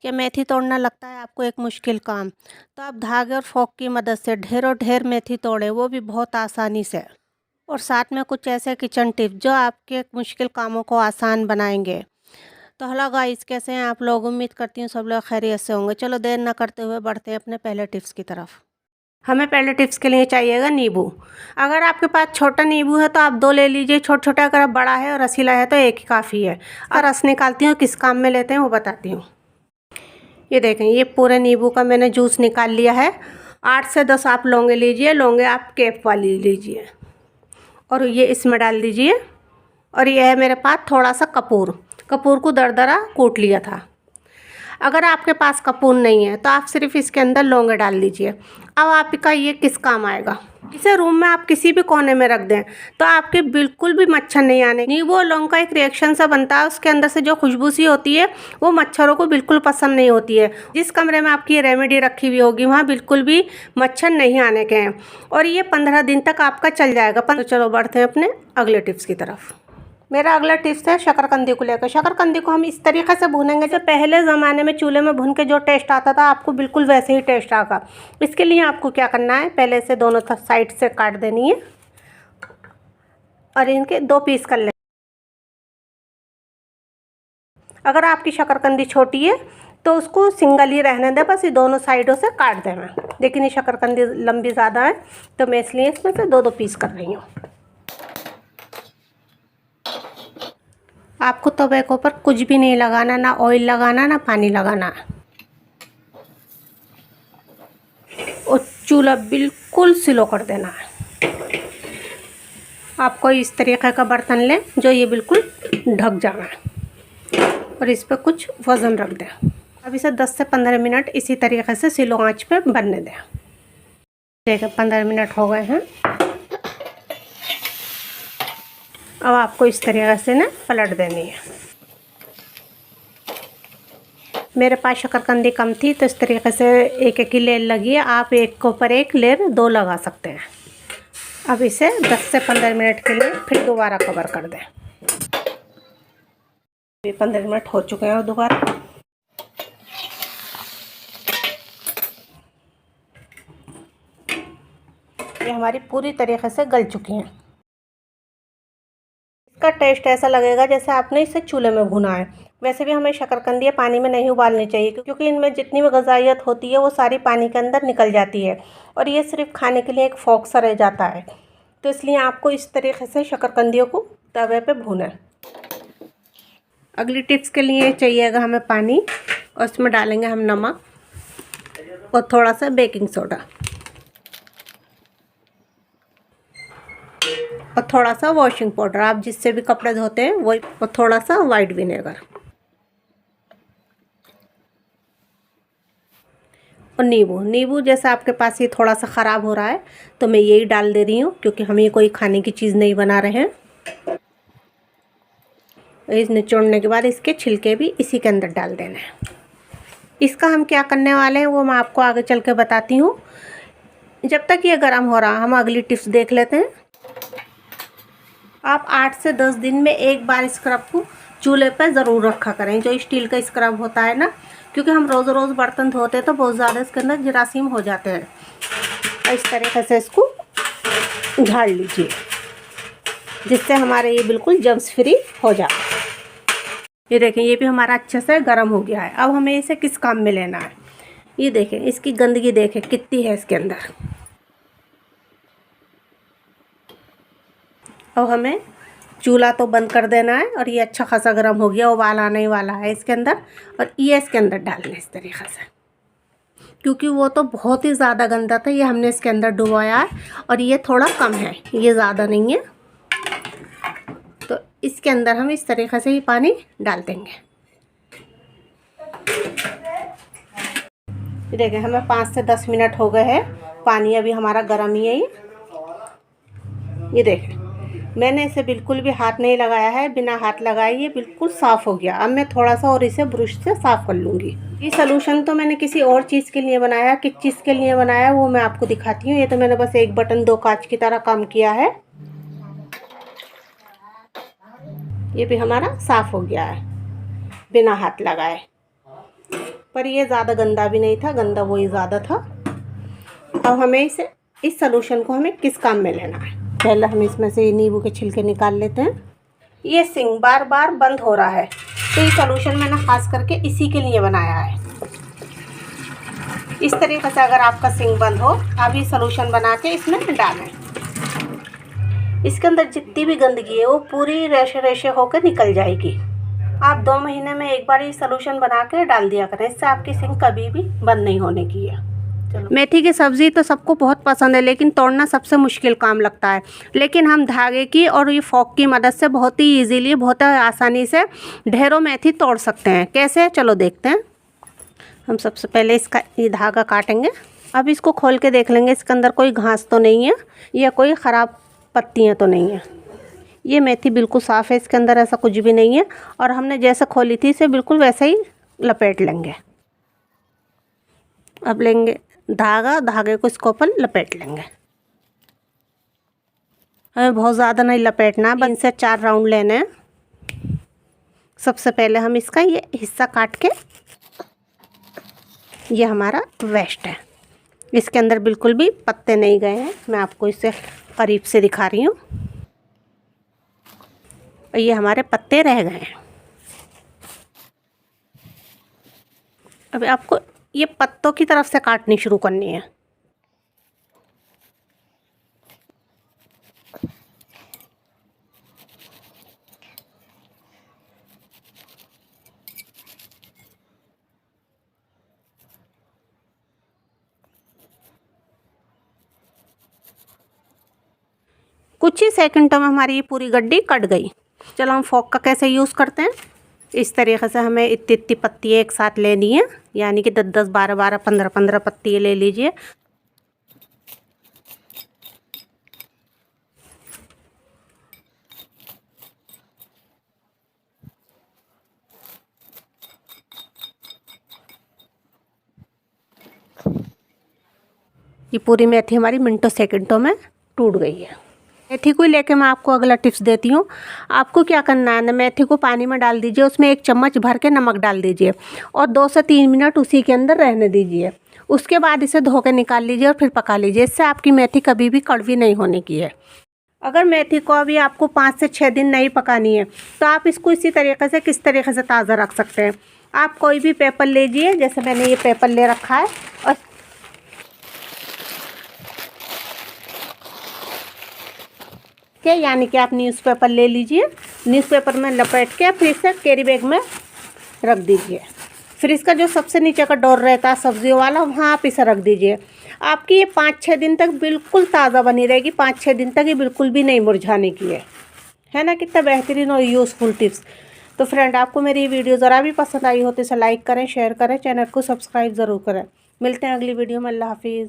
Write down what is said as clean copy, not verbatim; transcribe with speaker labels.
Speaker 1: कि मेथी तोड़ना लगता है आपको एक मुश्किल काम, तो आप धागे और फोक की मदद से ढेरों ढेर मेथी तोड़ें, वो भी बहुत आसानी से। और साथ में कुछ ऐसे किचन टिप्स जो आपके मुश्किल कामों को आसान बनाएंगे। तो हेलो गाइस, कैसे हैं आप लोग? उम्मीद करती हूँ सब लोग खैरियत से होंगे। चलो देर ना करते हुए बढ़ते हैं अपने पहले टिप्स की तरफ। हमें पहले टिप्स के लिए चाहिएगा नींबू। अगर आपके पास छोटा नींबू है तो आप 2 ले लीजिए, छोटा छोटा। अगर बड़ा है और रसीला है तो एक ही काफ़ी है। और रस निकालती हूँ, किस काम में लेते हैं वो बताती हूँ। ये देखें, ये पूरे नींबू का मैंने जूस निकाल लिया है। 8 से 10 आप लौंगे लीजिए, लौंगे आप कैप वाली लीजिए और ये इसमें डाल दीजिए। और ये है मेरे पास थोड़ा सा कपूर, कपूर को दरदरा कूट लिया था। अगर आपके पास कपूर नहीं है तो आप सिर्फ इसके अंदर लौंगे डाल लीजिए। अब आपका ये किस काम आएगा, इसे रूम में आप किसी भी कोने में रख दें तो आपके बिल्कुल भी मच्छर नहीं आने। नींबू और लौंग का एक रिएक्शन सा बनता है, उसके अंदर से जो खुशबू सी होती है वो मच्छरों को बिल्कुल पसंद नहीं होती है। जिस कमरे में आपकी ये रेमेडी रखी हुई होगी वहाँ बिल्कुल भी मच्छर नहीं आने के हैं और ये 15 दिन तक आपका चल जाएगा। तो चलो बढ़ते हैं अपने अगले टिप्स की तरफ। मेरा अगला टिप्स है शकरकंदी को लेकर। शकरकंदी को हम इस तरीके से भूनेंगे जो पहले ज़माने में चूल्हे में भून के जो टेस्ट आता था आपको बिल्कुल वैसे ही टेस्ट आएगा। इसके लिए आपको क्या करना है, पहले से दोनों साइड से काट देनी है और इनके 2 पीस कर लें। अगर आपकी शकरकंदी छोटी है तो उसको सिंगल ही रहने दें, बस ये दोनों साइडों से काट देना। लेकिन ये शकरकंदी लंबी ज़्यादा है तो मैं इसलिए इसमें से 2-2 पीस कर रही हूँ। आपको तवे के ऊपर कुछ भी नहीं लगाना, ना ऑयल लगाना ना पानी लगाना। और चूल्हा बिल्कुल स्लो कर देना है। आपको इस तरीके का बर्तन लें जो ये बिल्कुल ढक जाना है और इस पर कुछ वज़न रख दें। अब इसे 10 से 15 मिनट इसी तरीके से स्लो आंच पे बनने दें। देखिए 15 मिनट हो गए हैं। अब आपको इस तरीके से ना पलट देनी है। मेरे पास शकरकंदी कम थी तो इस तरीके से एक एक ही लेयर लगी है। आप एक के ऊपर एक लेयर 2 लगा सकते हैं। अब इसे 10 से 15 मिनट के लिए फिर दोबारा कवर कर दें। ये 15 मिनट हो चुके हैं और दोबारा ये हमारी पूरी तरीके से गल चुकी हैं। इसका टेस्ट ऐसा लगेगा जैसे आपने इसे चूल्हे में भुना है। वैसे भी हमें शकरकंदियाँ पानी में नहीं उबालनी चाहिए क्योंकि इनमें जितनी भी ग़िज़ाइयत होती है वो सारी पानी के अंदर निकल जाती है और ये सिर्फ खाने के लिए एक फोक सा रह जाता है। तो इसलिए आपको इस तरीके से शकरकंदियों को तवे पे भूना। अगली टिप्स के लिए चाहिएगा हमें पानी और इसमें डालेंगे हम नमक और थोड़ा सा बेकिंग सोडा और थोड़ा सा वॉशिंग पाउडर, आप जिससे भी कपड़े धोते हैं वही, और थोड़ा सा वाइट विनेगर और नींबू जैसा आपके पास ये थोड़ा सा ख़राब हो रहा है तो मैं यही डाल दे रही हूँ क्योंकि हम ये कोई खाने की चीज़ नहीं बना रहे हैं। इस निचोड़ने के बाद इसके छिलके भी इसी के अंदर डाल देना है। इसका हम क्या करने वाले हैं वो मैं आपको आगे चल के बताती हूँ। जब तक ये गर्म हो रहा हम अगली टिप्स देख लेते हैं। आप 8 से 10 दिन में एक बार स्क्रब को चूल्हे पर ज़रूर रखा करें, जो स्टील का स्क्रब होता है ना, क्योंकि हम रोज़ रोज़ बर्तन धोते हैं तो बहुत ज़्यादा इसके अंदर जरासीम हो जाते हैं। और इस तरीके से इसको झाड़ लीजिए जिससे हमारे ये बिल्कुल जम्स फ्री हो जाए। ये देखें, ये भी हमारा अच्छे से गर्म हो गया है। अब हमें इसे किस काम में लेना है, ये देखें, इसकी गंदगी देखें कितनी है इसके अंदर। अब हमें चूल्हा तो बंद कर देना है और ये अच्छा खासा गर्म हो गया, उबाल आने ही वाला है इसके अंदर। और ये इसके अंदर डालना है इस तरीक़े से, क्योंकि वो तो बहुत ही ज़्यादा गंदा था, ये हमने इसके अंदर डुबोया है और ये थोड़ा कम है, ये ज़्यादा नहीं है। तो इसके अंदर हम इस तरीक़े से ही पानी डाल देंगे। देखिए हमें 5 से 10 मिनट हो गए हैं, पानी अभी हमारा गर्म ही है। ये देखें, मैंने इसे बिल्कुल भी हाथ नहीं लगाया है, बिना हाथ लगाए ये बिल्कुल साफ़ हो गया। अब मैं थोड़ा सा और इसे ब्रश से साफ़ कर लूँगी। ये सलूशन तो मैंने किसी और चीज़ के लिए बनाया, किस चीज़ के लिए बनाया वो मैं आपको दिखाती हूँ। ये तो मैंने बस एक बटन 2 कांच की तरह काम किया है। ये भी हमारा साफ़ हो गया है बिना हाथ लगाए। पर ये ज़्यादा गंदा भी नहीं था, गंदा वही ज़्यादा था। अब हमें इस सलूशन को हमें किस काम में लेना है। पहले हम इसमें से नींबू के छिलके निकाल लेते हैं। ये सिंक बार बार बंद हो रहा है, तो ये सलूशन मैंने खास करके इसी के लिए बनाया है। इस तरीके से अगर आपका सिंक बंद हो, आप ये सलूशन बना के इसमें डालें। इसके अंदर जितनी भी गंदगी है वो पूरी रेशे रेशे होकर निकल जाएगी। आप 2 महीने में एक बार ये सलूशन बना के डाल दिया करें, इससे आपकी सिंक कभी भी बंद नहीं होने की है। मेथी की सब्ज़ी तो सबको बहुत पसंद है, लेकिन तोड़ना सबसे मुश्किल काम लगता है। लेकिन हम धागे की और ये फोक की मदद से बहुत ही इजीली, बहुत आसानी से ढेरों मेथी तोड़ सकते हैं। कैसे, चलो देखते हैं। हम सबसे पहले इसका ये धागा काटेंगे। अब इसको खोल के देख लेंगे इसके अंदर कोई घास तो नहीं है या कोई ख़राब पत्तियाँ तो नहीं है। ये मेथी बिल्कुल साफ़ है, इसके अंदर ऐसा कुछ भी नहीं है। और हमने जैसे खोली थी इसे बिल्कुल वैसे ही लपेट लेंगे। अब लेंगे धागा, धागे को इसके ऊपर लपेट लेंगे। हमें बहुत ज़्यादा नहीं लपेटना, 3 से 4 राउंड लेने हैं। सबसे पहले हम इसका ये हिस्सा काट के, ये हमारा वेस्ट है, इसके अंदर बिल्कुल भी पत्ते नहीं गए हैं। मैं आपको इसे करीब से दिखा रही हूँ। ये हमारे पत्ते रह गए हैं। अब आपको ये पत्तों की तरफ से काटनी शुरू करनी है। कुछ ही सेकंडों में हमारी ये पूरी गड्डी कट गई। चलो हम फोक का कैसे यूज़ करते हैं। इस तरीके से हमें इतनी इतनी पत्ती एक साथ लेनी है, यानी कि 10-10, 12-12, 15-15 पत्ती ले लीजिए। ये पूरी मेथी हमारी मिनटों सेकंडों में टूट गई है। मेथी को लेके मैं आपको अगला टिप्स देती हूँ। आपको क्या करना है ना, मेथी को पानी में डाल दीजिए, उसमें 1 चम्मच भर के नमक डाल दीजिए और 2 से 3 मिनट उसी के अंदर रहने दीजिए। उसके बाद इसे धो के निकाल लीजिए और फिर पका लीजिए। इससे आपकी मेथी कभी भी कड़वी नहीं होने की है। अगर मेथी को अभी आपको 5 से 6 दिन नहीं पकानी है, तो आप इसको इसी तरीके से किस तरीके से ताज़ा रख सकते हैं। आप कोई भी पेपर लीजिए, जैसे मैंने ये पेपर ले रखा है, और यानी कि आप न्यूज़पेपर ले लीजिए, न्यूज़पेपर में लपेट के फिर इसे कैरी बैग में रख दीजिए। फिर इसका जो सबसे नीचे का डोर रहता है सब्जियों वाला, वहाँ आप इसे रख दीजिए। आपकी ये 5-6 दिन तक बिल्कुल ताज़ा बनी रहेगी। 5-6 दिन तक ये बिल्कुल भी नहीं मुरझाने की है ना। कितना बेहतरीन और यूज़फुल टिप्स। तो फ्रेंड, आपको मेरी ये वीडियो ज़रा भी पसंद आई हो तो इसे लाइक करें, शेयर करें, चैनल को सब्सक्राइब ज़रूर करें। मिलते हैं अगली वीडियो में। अल्लाह हाफिज़।